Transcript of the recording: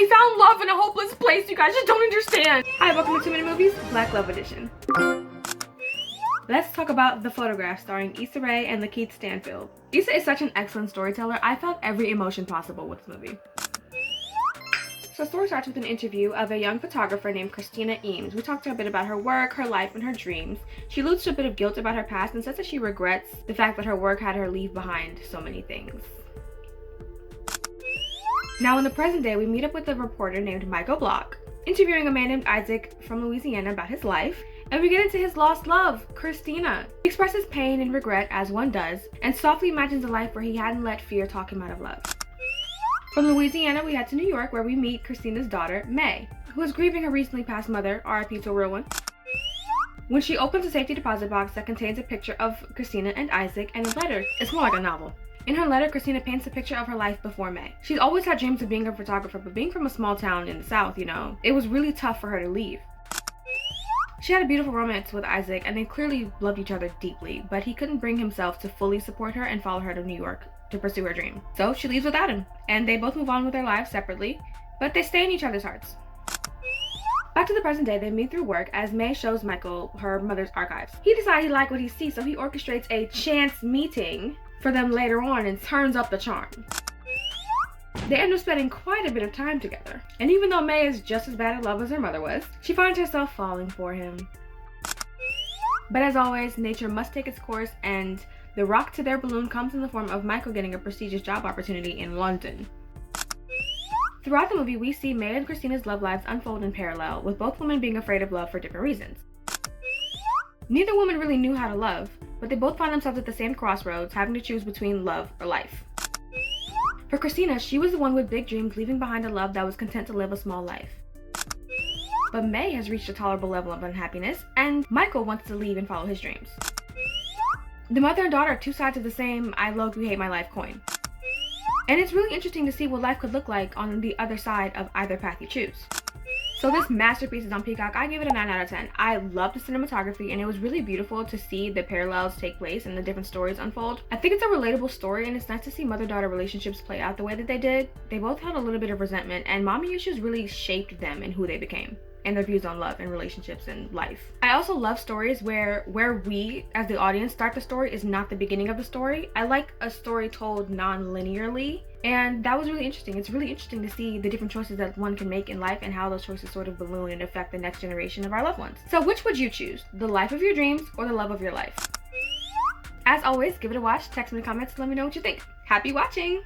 He found love in a hopeless place. You guys just don't understand. Hi, welcome to Too Many Movies, Black Love Edition. Let's talk about The Photograph, starring Issa Rae and Lakeith Stanfield. Issa is such an excellent storyteller. I felt every emotion possible with this movie. So the story starts with an interview of a young photographer named Christina Eames. We talked to her a bit about her work, her life, and her dreams. She alludes to a bit of guilt about her past and says that she regrets the fact that her work had her leave behind so many things. Now in the present day, we meet up with a reporter named Michael Block, interviewing a man named Isaac from Louisiana about his life, and we get into his lost love, Christina. He expresses pain and regret, as one does, and softly imagines a life where he hadn't let fear talk him out of love. From Louisiana, we head to New York, where we meet Christina's daughter, May, who is grieving her recently passed mother, RIP to a real one. When she opens a safety deposit box that contains a picture of Christina and Isaac and a letter, it's more like a novel. In her letter, Christina paints a picture of her life before May. She's always had dreams of being a photographer, but being from a small town in the South, it was really tough for her to leave. She had a beautiful romance with Isaac, and they clearly loved each other deeply, but he couldn't bring himself to fully support her and follow her to New York to pursue her dream. So she leaves without him, and they both move on with their lives separately, but they stay in each other's hearts. Back to the present day, they meet through work as May shows Michael her mother's archives. He decides he liked what he sees, so he orchestrates a chance meeting for them later on and turns up the charm. They end up spending quite a bit of time together, and even though May is just as bad at love as her mother was, she finds herself falling for him. But as always, nature must take its course, and the rock to their balloon comes in the form of Michael getting a prestigious job opportunity in London. Throughout the movie, we see May and Christina's love lives unfold in parallel, with both women being afraid of love for different reasons. Neither woman really knew how to love, but they both found themselves at the same crossroads, having to choose between love or life. For Christina, she was the one with big dreams, leaving behind a love that was content to live a small life. But May has reached a tolerable level of unhappiness, and Michael wants to leave and follow his dreams. The mother and daughter are two sides of the same I love you hate my life coin. And it's really interesting to see what life could look like on the other side of either path you choose. So this masterpiece is on Peacock. I give it a 9 out of 10. I love the cinematography, and it was really beautiful to see the parallels take place and the different stories unfold. I think it's a relatable story, and it's nice to see mother-daughter relationships play out the way that they did. They both had a little bit of resentment, and mommy issues really shaped them and who they became, and their views on love and relationships and life. I also love stories where we, as the audience, start the story is not the beginning of the story. I like a story told non-linearly, and that was really interesting. It's really interesting to see the different choices that one can make in life and how those choices sort of balloon and affect the next generation of our loved ones. So which would you choose? The life of your dreams or the love of your life? As always, give it a watch, text me in the comments, let me know what you think. Happy watching!